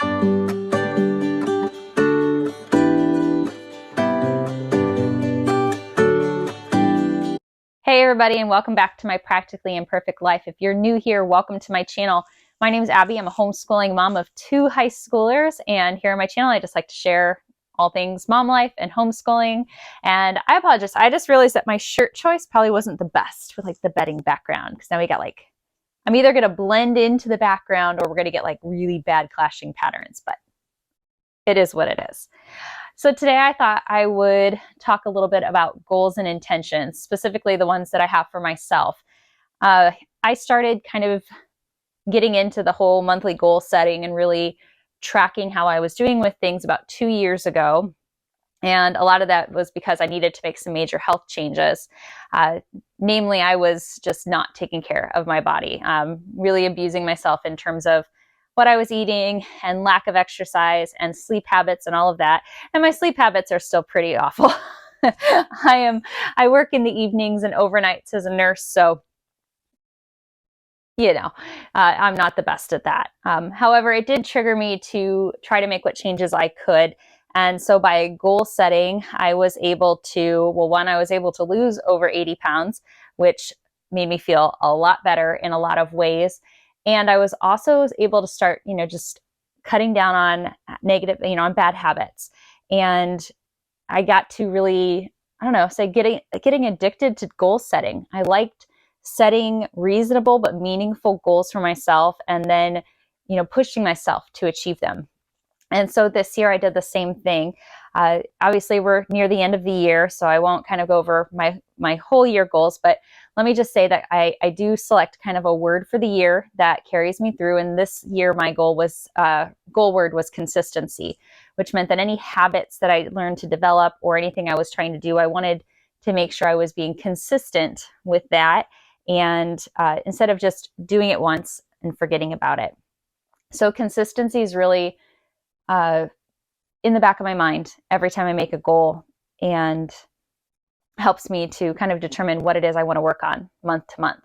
Hey everybody, and welcome back to my Practically Imperfect Life. If you're new here, welcome to my channel. My name is Abby. I'm a homeschooling mom of 2 high schoolers, and here on my channel I just like to share all things mom life and homeschooling. And I apologize, I just realized that my shirt choice probably wasn't the best with like the bedding background, because now we got like, I'm either going to blend into the background or we're going to get like really bad clashing patterns, but it is what it is. So today I thought I would talk a little bit about goals and intentions, specifically the ones that I have for myself. I started kind of getting into the whole monthly goal setting and really tracking how I was doing with things about 2 years ago. And a lot of that was because I needed to make some major health changes. Namely, I was just not taking care of my body, really abusing myself in terms of what I was eating and lack of exercise and sleep habits and all of that. And my sleep habits are still pretty awful. I work in the evenings and overnights as a nurse, so I'm not the best at that. However, it did trigger me to try to make what changes I could. And so by goal setting, I was able to, I was able to lose over 80 pounds, which made me feel a lot better in a lot of ways. And I was also able to start, just cutting down on negative, on bad habits. And I got to really, getting addicted to goal setting. I liked setting reasonable but meaningful goals for myself and then, pushing myself to achieve them. And so this year I did the same thing. Obviously, we're near the end of the year, so I won't kind of go over my whole year goals, but let me just say that I do select kind of a word for the year that carries me through. And this year, my goal word was consistency, which meant that any habits that I learned to develop or anything I was trying to do, I wanted to make sure I was being consistent with that. And instead of just doing it once and forgetting about it. So consistency is really in the back of my mind every time I make a goal, and helps me to kind of determine what it is I want to work on month to month.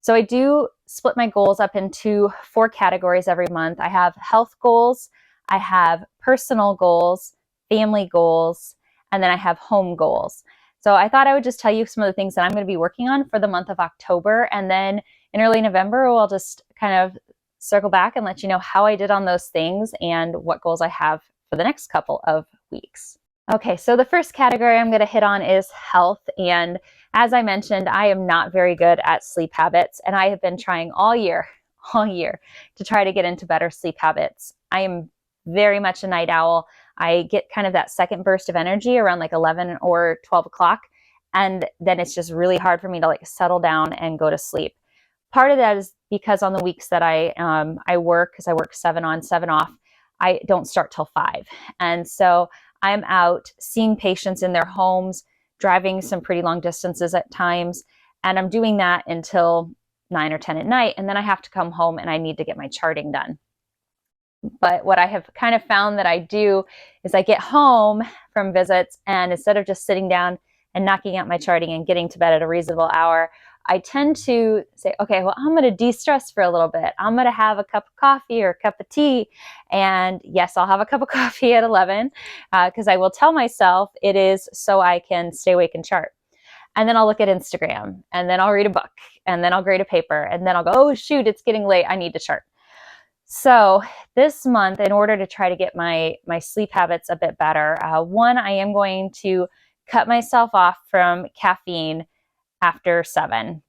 So I do split my goals up into 4 categories every month. I have health goals, I have personal goals, family goals, and then I have home goals. So I thought I would just tell you some of the things that I'm going to be working on for the month of October. And then in early November, I'll just kind of circle back and let you know how I did on those things and what goals I have for the next couple of weeks. Okay, so the first category I'm going to hit on is health. And as I mentioned, I am not very good at sleep habits, and I have been trying all year to try to get into better sleep habits. I am very much a night owl. I get kind of that second burst of energy around like 11 or 12 o'clock, and then it's just really hard for me to like settle down and go to sleep. Part of that is because on the weeks that I work, because I work 7 on, 7 off, I don't start till 5. And so I'm out seeing patients in their homes, driving some pretty long distances at times. And I'm doing that until 9 or 10 at night. And then I have to come home and I need to get my charting done. But what I have kind of found that I do is I get home from visits, and instead of just sitting down and knocking out my charting and getting to bed at a reasonable hour, I tend to say, okay, well, I'm going to de-stress for a little bit. I'm going to have a cup of coffee or a cup of tea. And yes, I'll have a cup of coffee at 11 because I will tell myself it is so I can stay awake and chart. And then I'll look at Instagram, and then I'll read a book, and then I'll grade a paper, and then I'll go, oh, shoot, it's getting late. I need to chart. So this month, in order to try to get my sleep habits a bit better, one, I am going to cut myself off from caffeine after 7.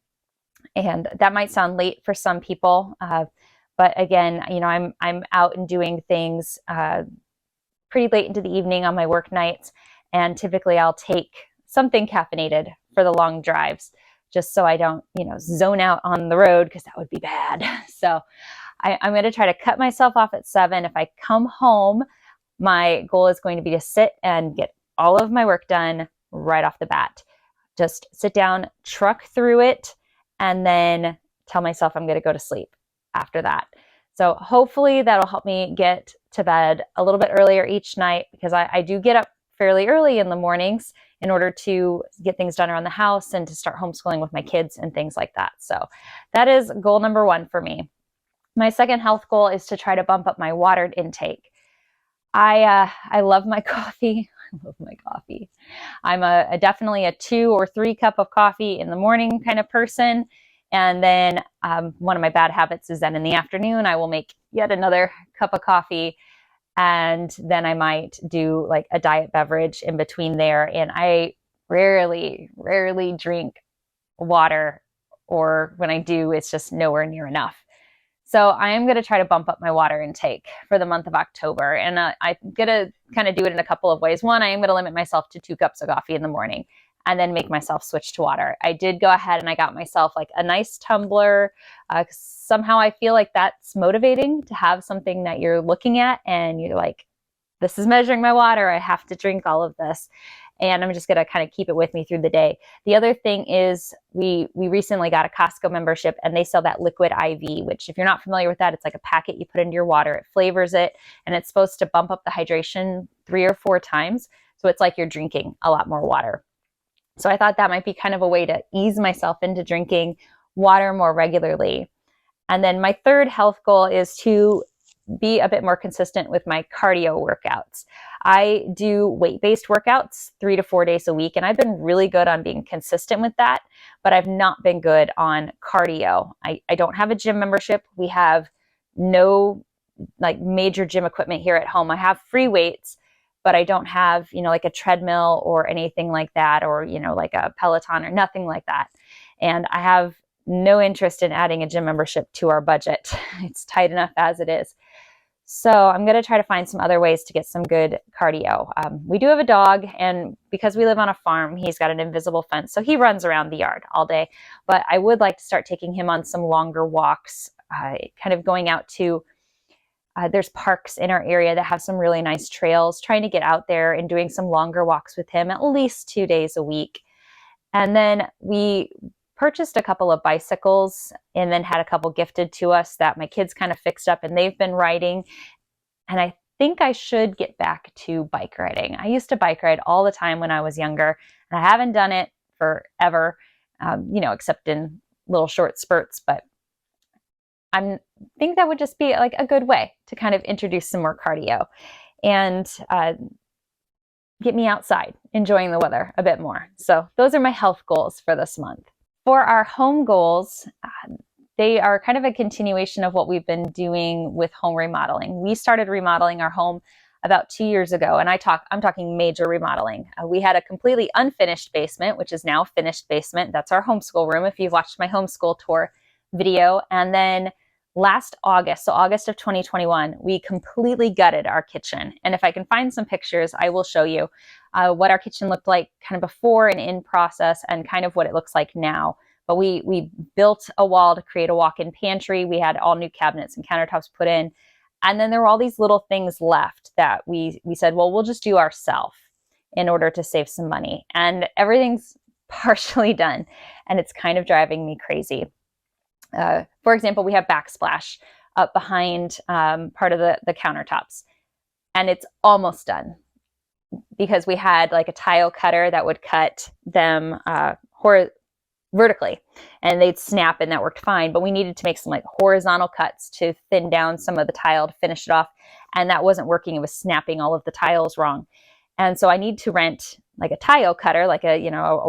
And that might sound late for some people. But again, I'm out and doing things pretty late into the evening on my work nights. And typically I'll take something caffeinated for the long drives, just so I don't, zone out on the road, because that would be bad. So I'm going to try to cut myself off at 7. If I come home, my goal is going to be to sit and get all of my work done right off the bat. Just sit down, truck through it, and then tell myself I'm going to go to sleep after that. So hopefully that'll help me get to bed a little bit earlier each night, because I do get up fairly early in the mornings in order to get things done around the house and to start homeschooling with my kids and things like that. So that is goal number 1 for me. My second health goal is to try to bump up my water intake. I love my coffee. I love my coffee. I'm definitely a 2 or 3 cup of coffee in the morning kind of person. And then one of my bad habits is that in the afternoon, I will make yet another cup of coffee. And then I might do like a diet beverage in between there. And I rarely drink water, or when I do, it's just nowhere near enough. So I am going to try to bump up my water intake for the month of October. And I'm going to kind of do it in a couple of ways. One, I am going to limit myself to 2 cups of coffee in the morning and then make myself switch to water. I did go ahead and I got myself like a nice tumbler. Somehow I feel like that's motivating to have something that you're looking at and you're like, this is measuring my water. I have to drink all of this. And I'm just going to kind of keep it with me through the day. The other thing is we recently got a Costco membership and they sell that liquid IV, which if you're not familiar with that, it's like a packet you put into your water. It flavors it and it's supposed to bump up the hydration 3 or 4 times. So it's like you're drinking a lot more water. So I thought that might be kind of a way to ease myself into drinking water more regularly. And then my third health goal is to be a bit more consistent with my cardio workouts. I do weight-based workouts 3 to 4 days a week, and I've been really good on being consistent with that, but I've not been good on cardio. I don't have a gym membership. We have no like major gym equipment here at home. I have free weights, but I don't have, like a treadmill or anything like that, or, like a Peloton or nothing like that. And I have no interest in adding a gym membership to our budget. It's tight enough as it is. So I'm going to try to find some other ways to get some good cardio. We do have a dog, and because we live on a farm, he's got an invisible fence, so he runs around the yard all day. But I would like to start taking him on some longer walks, kind of going out to, there's parks in our area that have some really nice trails, trying to get out there and doing some longer walks with him at least 2 days a week. And then we purchased a couple of bicycles and then had a couple gifted to us that my kids kind of fixed up and they've been riding. And I think I should get back to bike riding. I used to bike ride all the time when I was younger, and I haven't done it forever, except in little short spurts. But I think that would just be like a good way to kind of introduce some more cardio and get me outside, enjoying the weather a bit more. So those are my health goals for this month. For our home goals, they are kind of a continuation of what we've been doing with home remodeling. We started remodeling our home about 2 years ago, and I'm talking major remodeling. We had a completely unfinished basement, which is now a finished basement. That's our homeschool room, if you've watched my homeschool tour video. And then last August, so August of 2021, we completely gutted our kitchen. And if I can find some pictures, I will show you what our kitchen looked like kind of before and in process and kind of what it looks like now. But we built a wall to create a walk-in pantry. We had all new cabinets and countertops put in. And then there were all these little things left that we said, well, we'll just do ourselves in order to save some money. And everything's partially done. And it's kind of driving me crazy. For example, we have backsplash up behind part of the countertops. And it's almost done because we had like a tile cutter that would cut them vertically and they'd snap, and that worked fine. But we needed to make some like horizontal cuts to thin down some of the tile to finish it off. And that wasn't working. It was snapping all of the tiles wrong. And so I need to rent like a tile cutter, like a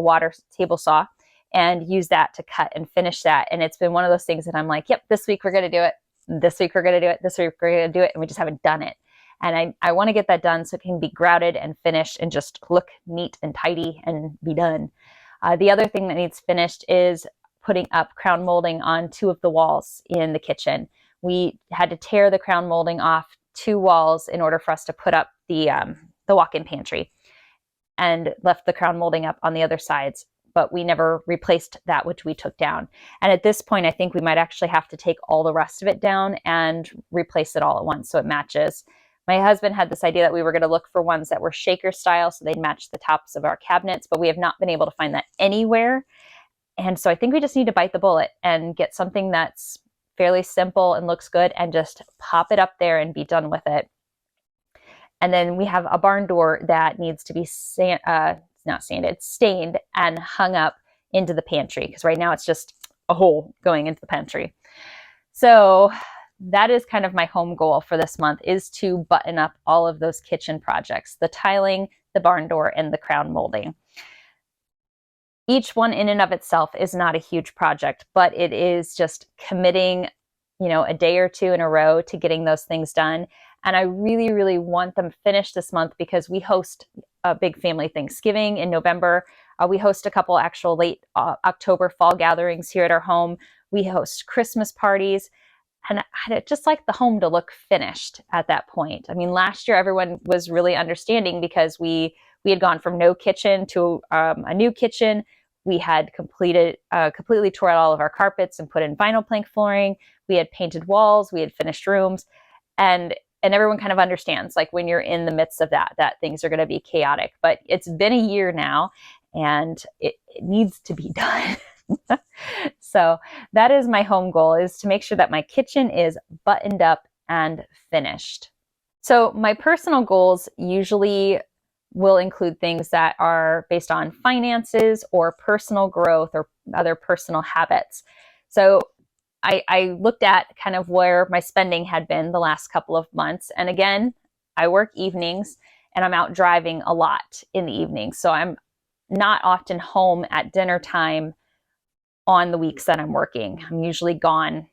water table saw, and use that to cut and finish that. And it's been one of those things that I'm like, yep, this week we're going to do it. This week we're going to do it. This week we're going to do it. And we just haven't done it. And I want to get that done so it can be grouted and finished and just look neat and tidy and be done. The other thing that needs finished is putting up crown molding on 2 of the walls in the kitchen. We had to tear the crown molding off 2 walls in order for us to put up the walk-in pantry, and left the crown molding up on the other sides. But we never replaced that which we took down. And at this point, I think we might actually have to take all the rest of it down and replace it all at once so it matches. My husband had this idea that we were going to look for ones that were shaker style so they'd match the tops of our cabinets, but we have not been able to find that anywhere. And so I think we just need to bite the bullet and get something that's fairly simple and looks good and just pop it up there and be done with it. And then we have a barn door that needs to be stained and hung up into the pantry, because right now it's just a hole going into the pantry. So that is kind of my home goal for this month, is to button up all of those kitchen projects, the tiling, the barn door, and the crown molding. Each one in and of itself is not a huge project, but it is just committing, a day or two in a row to getting those things done. And I really, really want them finished this month because we host a big family Thanksgiving in November. We host a couple actual late October fall gatherings here at our home. We host Christmas parties. And I'd just like the home to look finished at that point. I mean, last year everyone was really understanding because we had gone from no kitchen to a new kitchen. We had completely tore out all of our carpets and put in vinyl plank flooring. We had painted walls. We had finished rooms, and everyone kind of understands, like, when you're in the midst of that things are going to be chaotic. But it's been a year now, and it needs to be done. So that is my home goal, is to make sure that my kitchen is buttoned up and finished. So my personal goals usually will include things that are based on finances or personal growth or other personal habits. So I looked at kind of where my spending had been the last couple of months. And again, I work evenings and I'm out driving a lot in the evenings. So I'm not often home at dinner time on the weeks that I'm working. I'm usually gone,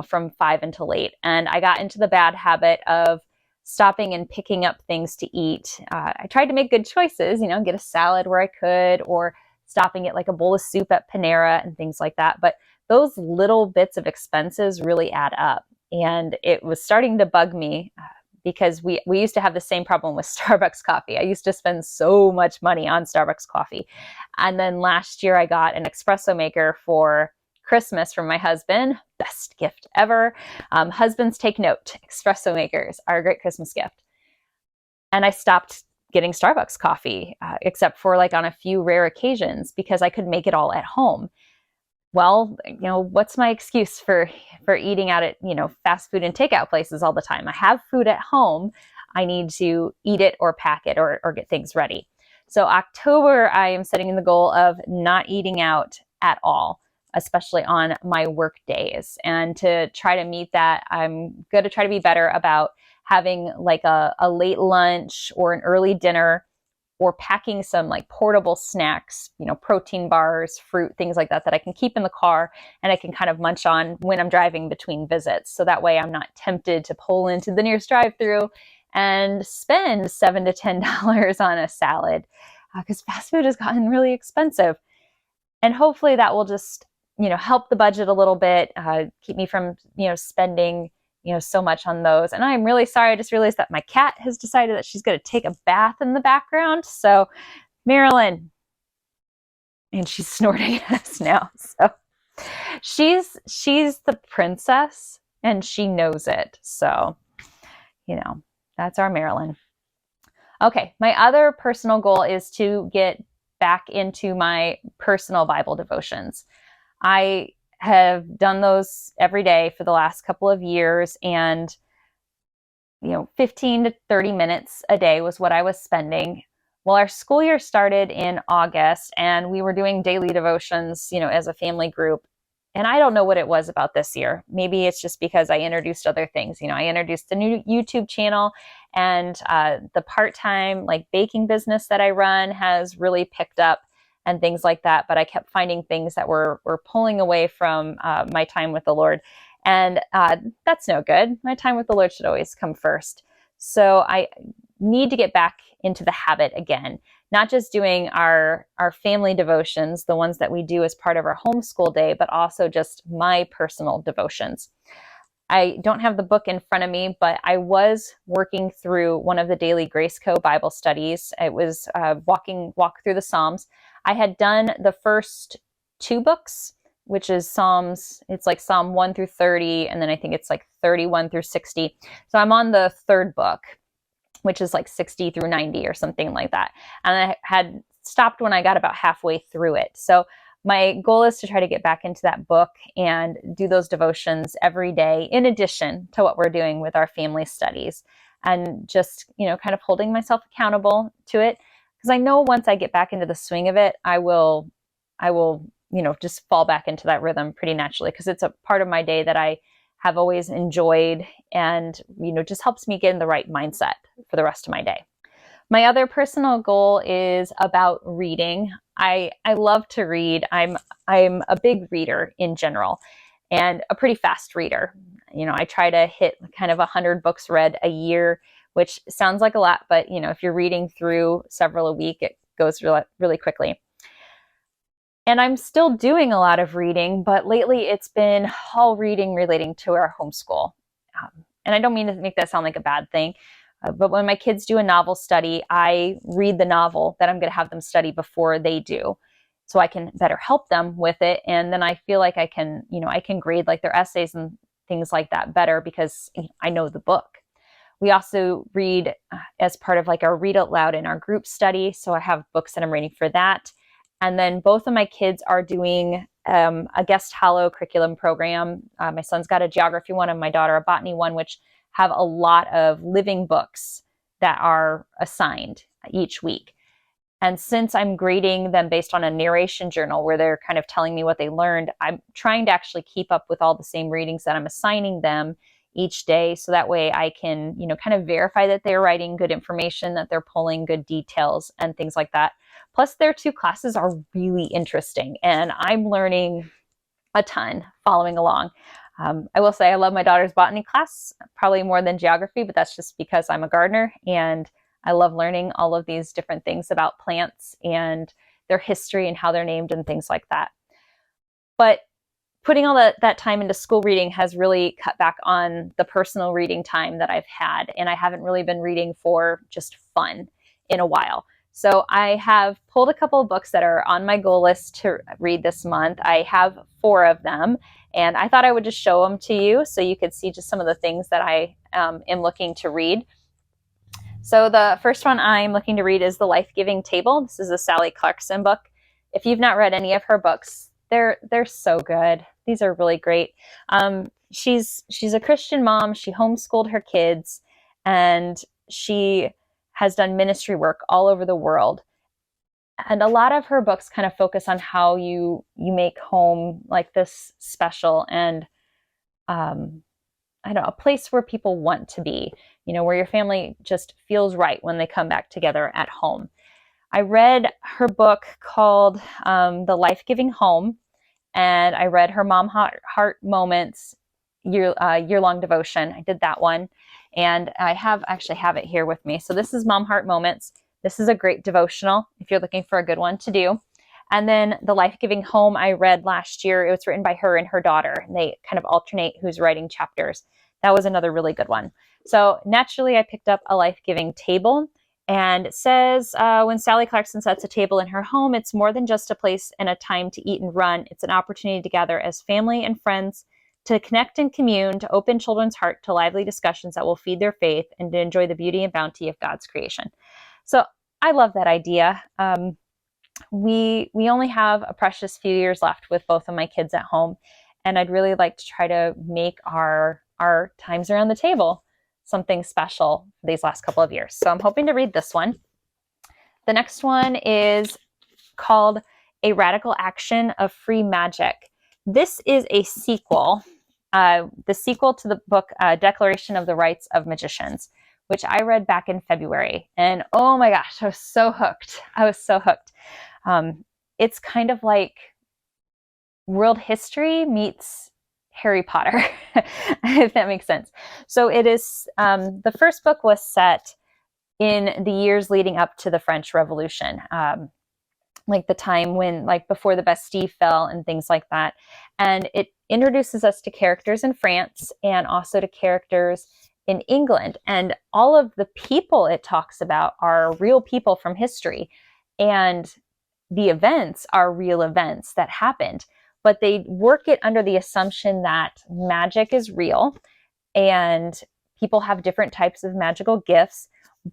from 5 until 8. And I got into the bad habit of stopping and picking up things to eat. I tried to make good choices, get a salad where I could, or stopping at like a bowl of soup at Panera and things like that. But those little bits of expenses really add up. And it was starting to bug me because we used to have the same problem with Starbucks coffee. I used to spend so much money on Starbucks coffee. And then last year I got an espresso maker for Christmas from my husband. Best gift ever. Husbands, take note. Espresso makers are a great Christmas gift. And I stopped getting Starbucks coffee, except for like on a few rare occasions, because I could make it all at home. Well, what's my excuse for eating out at, fast food and takeout places all the time? I have food at home. I need to eat it or pack it or get things ready. So October, I am setting the goal of not eating out at all, especially on my work days. And to try to meet that, I'm going to try to be better about having like a late lunch or an early dinner, or packing some like portable snacks, protein bars, fruit, things like that I can keep in the car and I can kind of munch on when I'm driving between visits. So that way I'm not tempted to pull into the nearest drive-through and spend $7 to $10 on a salad, because fast food has gotten really expensive. And hopefully that will just, help the budget a little bit, keep me from, spending so much on those. And I'm really sorry. I just realized that my cat has decided that she's going to take a bath in the background. So Marilyn, and she's snorting at us now. So she's the princess and she knows it. So, that's our Marilyn. Okay. My other personal goal is to get back into my personal Bible devotions. I have done those every day for the last couple of years, and 15 to 30 minutes a day was what I was spending. Well, our school year started in August and we were doing daily devotions, as a family group. And I don't know what it was about this year. Maybe it's just because I introduced other things. I introduced the new YouTube channel, and the part-time like baking business that I run has really picked up and things like that. But I kept finding things that were pulling away from my time with the Lord. And that's no good. My time with the Lord should always come first. So I need to get back into the habit again, not just doing our family devotions, the ones that we do as part of our homeschool day, but also just my personal devotions. I don't have the book in front of me, but I was working through one of the daily Grace Co. Bible studies. It was walk through the Psalms. I had done the first 2 books, which is Psalms. It's like Psalm 1 through 30, and then I think it's like 31 through 60. So I'm on the 3rd book, which is like 60 through 90 or something like that. And I had stopped when I got about halfway through it. So my goal is to try to get back into that book and do those devotions every day, in addition to what we're doing with our family studies, and just, kind of holding myself accountable to it. Because I know once I get back into the swing of it, I will, just fall back into that rhythm pretty naturally, because it's a part of my day that I have always enjoyed, and just helps me get in the right mindset for the rest of my day. My other personal goal is about reading. I love to read. I'm a big reader in general, and a pretty fast reader. I try to hit kind of 100 books read a year, which sounds like a lot, but if you're reading through several a week, it goes really, really quickly. And I'm still doing a lot of reading, but lately it's been all reading relating to our homeschool. And I don't mean to make that sound like a bad thing, but when my kids do a novel study, I read the novel that I'm going to have them study before they do, so I can better help them with it. And then I feel like I can grade like their essays and things like that better because I know the book. We also read as part of like our read out loud in our group study. So I have books that I'm reading for that. And then both of my kids are doing a guest Hallow curriculum program. My son's got a geography one and my daughter a botany one, which have a lot of living books that are assigned each week. And since I'm grading them based on a narration journal where they're kind of telling me what they learned, I'm trying to actually keep up with all the same readings that I'm assigning them each day. So that way I can, kind of verify that they're writing good information, that they're pulling good details and things like that. Plus, their two classes are really interesting, and I'm learning a ton following along. I will say I love my daughter's botany class, probably more than geography, but that's just because I'm a gardener and I love learning all of these different things about plants and their history and how they're named and things like that. But putting all that time into school reading has really cut back on the personal reading time that I've had, and I haven't really been reading for just fun in a while. So I have pulled a couple of books that are on my goal list to read this month. I have 4 of them, and I thought I would just show them to you so you could see just some of the things that I am looking to read. So the first one I'm looking to read is The Life-Giving Table. This is a Sally Clarkson book. If you've not read any of her books, they're so good. These are really great. She's a Christian mom. She homeschooled her kids, and she has done ministry work all over the world. And a lot of her books kind of focus on how you make home like this special and I don't know, a place where people want to be, where your family just feels right when they come back together at home. I read her book called The Life-Giving Home, and I read her Mom Heart Moments year-long devotion. I did that one, and I actually have it here with me. So this is Mom Heart Moments. This is a great devotional if you're looking for a good one to do. And then The Life-Giving Home I read last year. It was written by her and her daughter, and they kind of alternate who's writing chapters. That was another really good one. So naturally, I picked up A Life-Giving Table. And it says, when Sally Clarkson sets a table in her home, it's more than just a place and a time to eat and run. It's an opportunity to gather as family and friends, to connect and commune, to open children's heart to lively discussions that will feed their faith, and to enjoy the beauty and bounty of God's creation. So I love that idea. We only have a precious few years left with both of my kids at home, and I'd really like to try to make our times around the table something special these last couple of years. So I'm hoping to read this one. The next one is called A Radical Action of Free Magic. This is a sequel, the sequel to the book Declaration of the Rights of Magicians, which I read back in February. And oh my gosh, I was so hooked. It's kind of like world history meets Harry Potter, if that makes sense. So it is, the first book was set in the years leading up to the French Revolution, like the time when, like before the Bastille fell and things like that. And it introduces us to characters in France and also to characters in England. And all of the people it talks about are real people from history. And the events are real events that happened. But they work it under the assumption that magic is real and people have different types of magical gifts.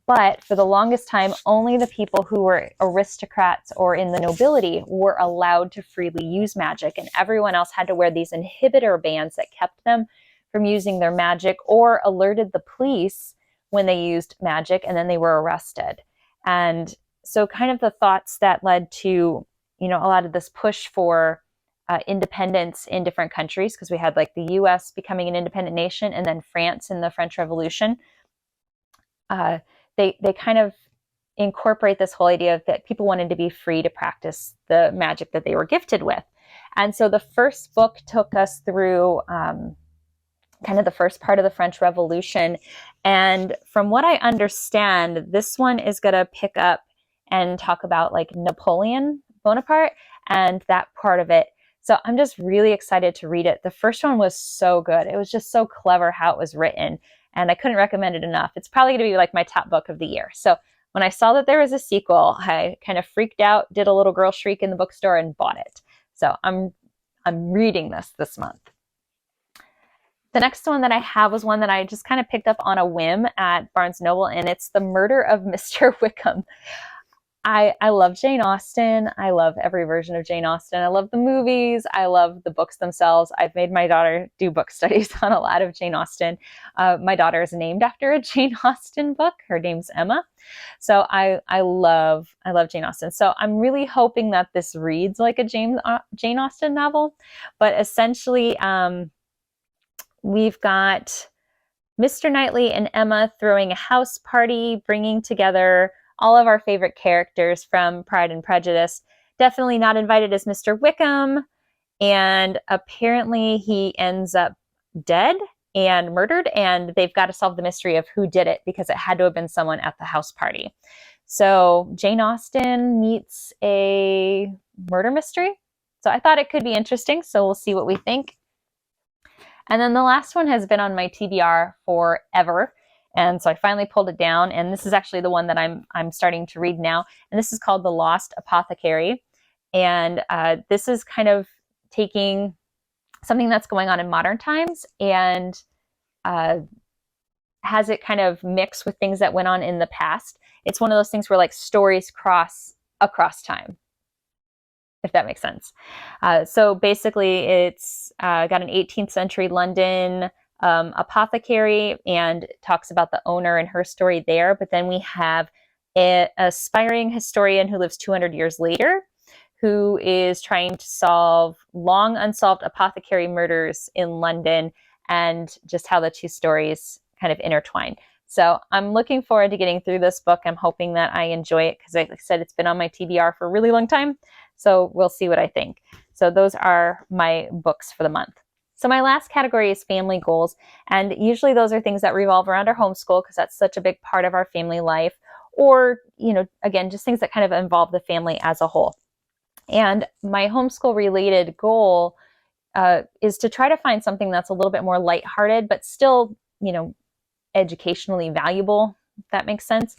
But for the longest time, only the people who were aristocrats or in the nobility were allowed to freely use magic. And everyone else had to wear these inhibitor bands that kept them from using their magic or alerted the police when they used magic, and then they were arrested. And so kind of the thoughts that led to, a lot of this push for independence in different countries, because we had like the US becoming an independent nation and then France in the French Revolution. They kind of incorporate this whole idea of that people wanted to be free to practice the magic that they were gifted with. And so the first book took us through kind of the first part of the French Revolution. And from what I understand, this one is going to pick up and talk about like Napoleon Bonaparte and that part of it. So I'm just really excited to read it. The first one was so good. It was just so clever how it was written, and I couldn't recommend it enough. It's probably going to be like my top book of the year. So when I saw that there was a sequel, I kind of freaked out, did a little girl shriek in the bookstore, and bought it. So I'm reading this month. The next one that I have was one that I just kind of picked up on a whim at Barnes & Noble, and it's The Murder of Mr. Wickham. I love Jane Austen. I love every version of Jane Austen. I love the movies. I love the books themselves. I've made my daughter do book studies on a lot of Jane Austen. My daughter is named after a Jane Austen book. Her name's Emma. So I love Jane Austen. So I'm really hoping that this reads like a Jane Austen novel. But essentially, we've got Mr. Knightley and Emma throwing a house party, bringing together all of our favorite characters from Pride and Prejudice. Definitely not invited is Mr. Wickham, and apparently he ends up dead and murdered, and they've got to solve the mystery of who did it, because it had to have been someone at the house party. So Jane Austen meets a murder mystery. So I thought it could be interesting, so we'll see what we think. And then the last one has been on my TBR forever. And so I finally pulled it down, and this is actually the one that I'm starting to read now. And this is called The Lost Apothecary. And this is kind of taking something that's going on in modern times and has it kind of mixed with things that went on in the past. It's one of those things where like stories cross across time, if that makes sense. So basically it's got an 18th century London apothecary, and talks about the owner and her story there. But then we have an aspiring historian who lives 200 years later, who is trying to solve long unsolved apothecary murders in London, and just how the two stories kind of intertwine. So I'm looking forward to getting through this book. I'm hoping that I enjoy it, because like I said, it's been on my TBR for a really long time. So we'll see what I think. So those are my books for the month. So my last category is family goals. And usually those are things that revolve around our homeschool, because that's such a big part of our family life. Or, again, just things that kind of involve the family as a whole. And my homeschool related goal is to try to find something that's a little bit more lighthearted, but still, educationally valuable, if that makes sense,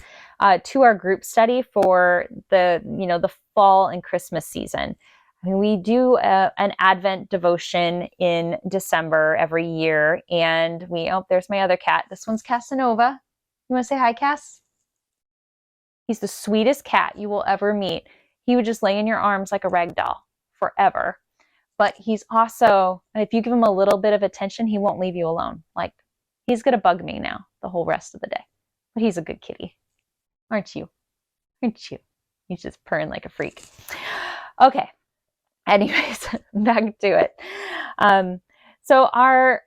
to our group study for the fall and Christmas season. I mean, we do an Advent devotion in December every year, and there's my other cat. This one's Casanova. You want to say hi, Cass? He's the sweetest cat you will ever meet. He would just lay in your arms like a rag doll forever. But he's also, if you give him a little bit of attention, he won't leave you alone. Like, he's going to bug me now the whole rest of the day. But he's a good kitty. Aren't you? Aren't you? He's just purring like a freak. Okay. Anyways, back to it. So I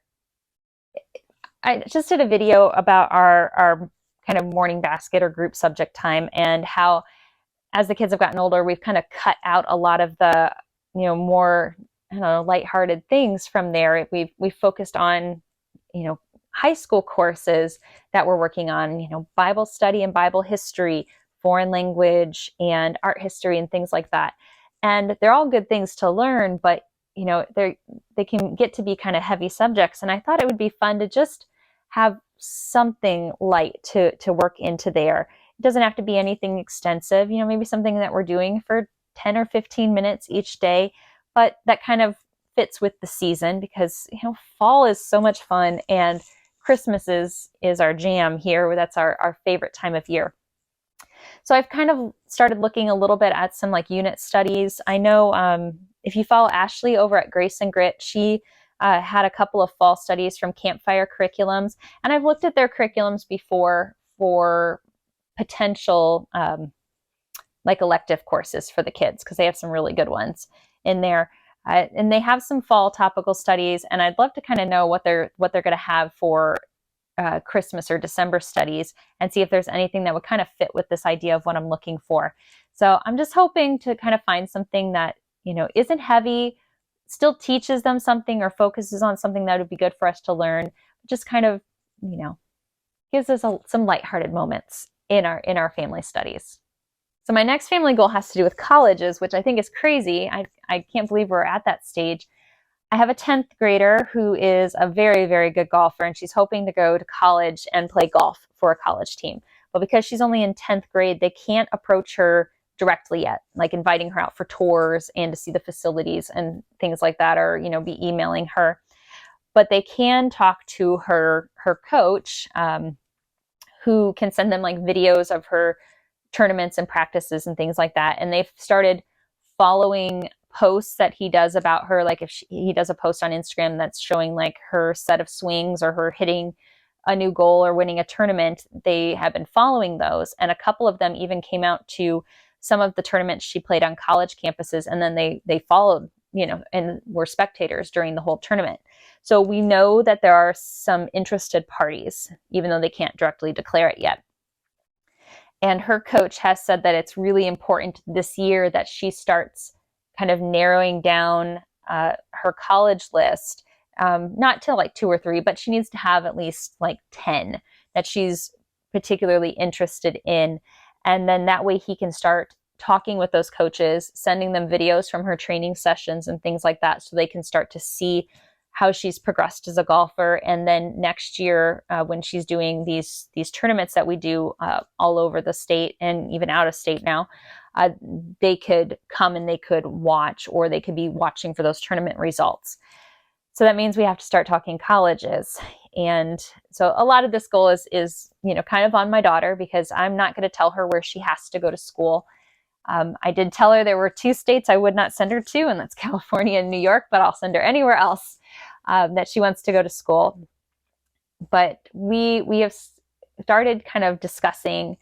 just did a video about our kind of morning basket or group subject time, and how, as the kids have gotten older, we've kind of cut out a lot of the, more, lighthearted things from there. We've focused on, high school courses that we're working on, Bible study and Bible history, foreign language and art history and things like that. And they're all good things to learn, but they can get to be kind of heavy subjects. And I thought it would be fun to just have something light to work into there. It doesn't have to be anything extensive, maybe something that we're doing for 10 or 15 minutes each day, but that kind of fits with the season, because, fall is so much fun, and Christmas is our jam here. That's our favorite time of year. So I've kind of started looking a little bit at some like unit studies. I know if you follow Ashley over at Grace and Grit, she had a couple of fall studies from Campfire curriculums, and I've looked at their curriculums before for potential like elective courses for the kids, because they have some really good ones in there. And they have some fall topical studies, and I'd love to kind of know what they're going to have for Christmas or December studies, and see if there's anything that would kind of fit with this idea of what I'm looking for. So I'm just hoping to kind of find something that, isn't heavy, still teaches them something or focuses on something that would be good for us to learn, just kind of, gives us some lighthearted moments in our family studies. So my next family goal has to do with colleges, which I think is crazy. I can't believe we're at that stage. I have a 10th grader who is a very, very good golfer, and she's hoping to go to college and play golf for a college team. But because she's only in 10th grade, they can't approach her directly yet, like inviting her out for tours and to see the facilities and things like that, or, be emailing her. But they can talk to her coach, who can send them like videos of her tournaments and practices and things like that. And they've started following posts that he does about her. Like if he does a post on Instagram that's showing like her set of swings or her hitting a new goal or winning a tournament, they have been following those. And a couple of them even came out to some of the tournaments she played on college campuses. And then they followed, and were spectators during the whole tournament. So we know that there are some interested parties, even though they can't directly declare it yet. And her coach has said that it's really important this year that she starts kind of narrowing down her college list, not to like 2 or 3, but she needs to have at least like 10 that she's particularly interested in. And then that way he can start talking with those coaches, sending them videos from her training sessions and things like that, so they can start to see how she's progressed as a golfer. And then next year, when she's doing these tournaments that we do all over the state and even out of state now, they could come and they could watch, or they could be watching for those tournament results. So that means we have to start talking colleges. And so a lot of this goal is kind of on my daughter, because I'm not going to tell her where she has to go to school. I did tell her there were 2 states I would not send her to, and that's California and New York, but I'll send her anywhere else that she wants to go to school. But we have started kind of discussing,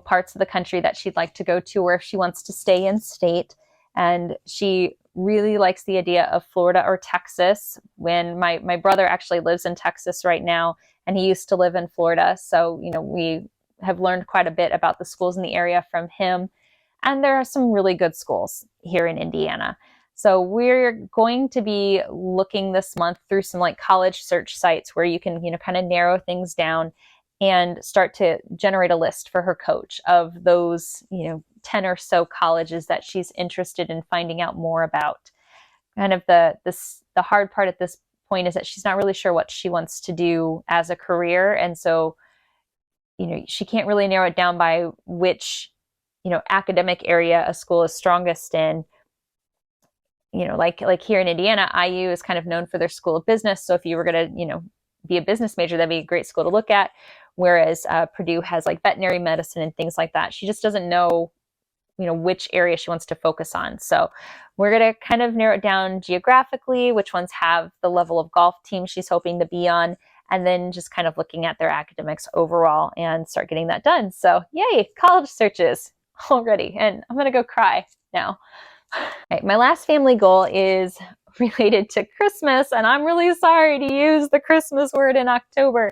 parts of the country that she'd like to go to, or if she wants to stay in state. And she really likes the idea of Florida or Texas. When my brother actually lives in Texas right now, and he used to live in Florida. So, we have learned quite a bit about the schools in the area from him. And there are some really good schools here in Indiana. So we're going to be looking this month through some like college search sites where you can, kind of narrow things down and start to generate a list for her coach of those, 10 or so colleges that she's interested in finding out more about. Kind of the hard part at this point is that she's not really sure what she wants to do as a career. And so, she can't really narrow it down by which academic area a school is strongest in. Like here in Indiana, IU is kind of known for their school of business. So if you were going to, be a business major, that'd be a great school to look at. Whereas Purdue has like veterinary medicine and things like that. She just doesn't know, which area she wants to focus on. So we're going to kind of narrow it down geographically, which ones have the level of golf team she's hoping to be on, and then just kind of looking at their academics overall and start getting that done. So yay, college searches already. And I'm going to go cry now. Right, my last family goal is related to Christmas, and I'm really sorry to use the Christmas word in October,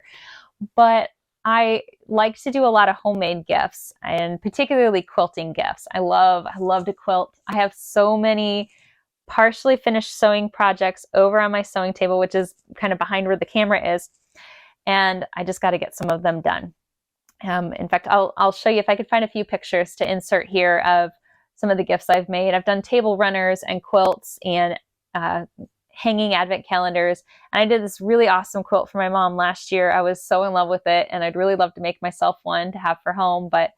but I like to do a lot of homemade gifts, and particularly quilting gifts. I love to quilt. I have so many partially finished sewing projects over on my sewing table, which is kind of behind where the camera is, and I just got to get some of them done. In fact, I'll show you if I could find a few pictures to insert here of some of the gifts I've made. I've done table runners and quilts and hanging advent calendars. And I did this really awesome quilt for my mom last year. I was so in love with it, and I'd really love to make myself one to have for home, but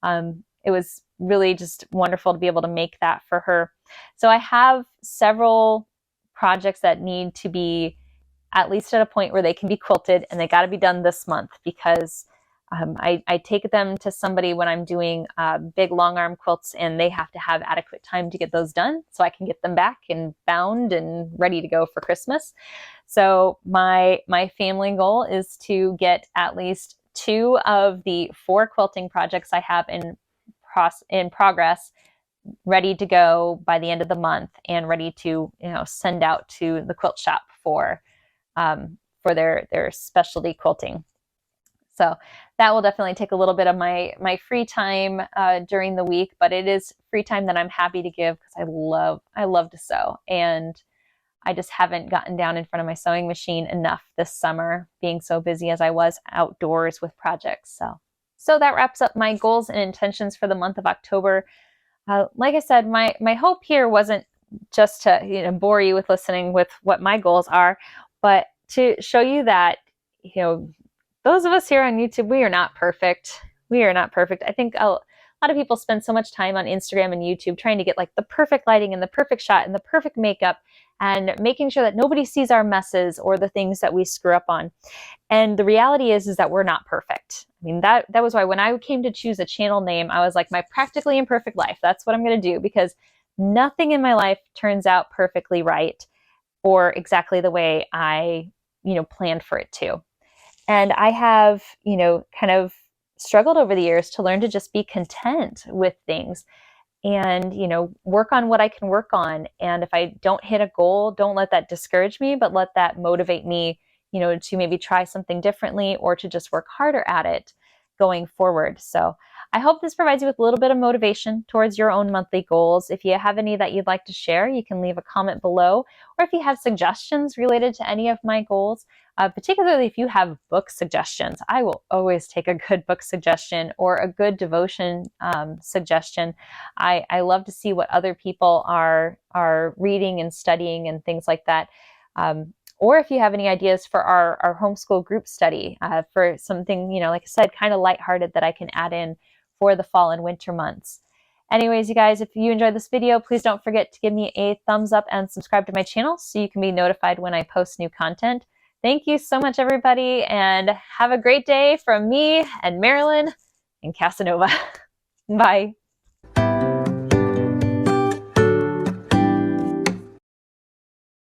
it was really just wonderful to be able to make that for her. So I have several projects that need to be at least at a point where they can be quilted, and they got to be done this month, because I take them to somebody when I'm doing big long arm quilts, and they have to have adequate time to get those done so I can get them back and bound and ready to go for Christmas. So my family goal is to get at least 2 of the 4 quilting projects I have in progress ready to go by the end of the month and ready to, send out to the quilt shop for their specialty quilting. So that will definitely take a little bit of my free time during the week, but it is free time that I'm happy to give because I love to sew, and I just haven't gotten down in front of my sewing machine enough this summer, being so busy as I was outdoors with projects. So that wraps up my goals and intentions for the month of October. Like I said, my hope here wasn't just to bore you with listening with what my goals are, but to show you that those of us here on YouTube, we are not perfect. We are not perfect. I think a lot of people spend so much time on Instagram and YouTube trying to get like the perfect lighting and the perfect shot and the perfect makeup and making sure that nobody sees our messes or the things that we screw up on. And the reality is that we're not perfect. I mean, that was why when I came to choose a channel name, I was like, my practically imperfect life. That's what I'm going to do, because nothing in my life turns out perfectly right or exactly the way I, planned for it to. And I have, kind of struggled over the years to learn to just be content with things and, work on what I can work on. And if I don't hit a goal, don't let that discourage me, but let that motivate me, to maybe try something differently or to just work harder at it going forward. So I hope this provides you with a little bit of motivation towards your own monthly goals. If you have any that you'd like to share, you can leave a comment below. Or if you have suggestions related to any of my goals, particularly if you have book suggestions, I will always take a good book suggestion or a good devotion suggestion. I love to see what other people are reading and studying and things like that. Or if you have any ideas for our homeschool group study for something, like I said, kind of lighthearted that I can add in for the fall and winter months. Anyways, you guys, if you enjoyed this video, please don't forget to give me a thumbs up and subscribe to my channel so you can be notified when I post new content. Thank you so much, everybody, and have a great day from me and Marilyn and Casanova. Bye.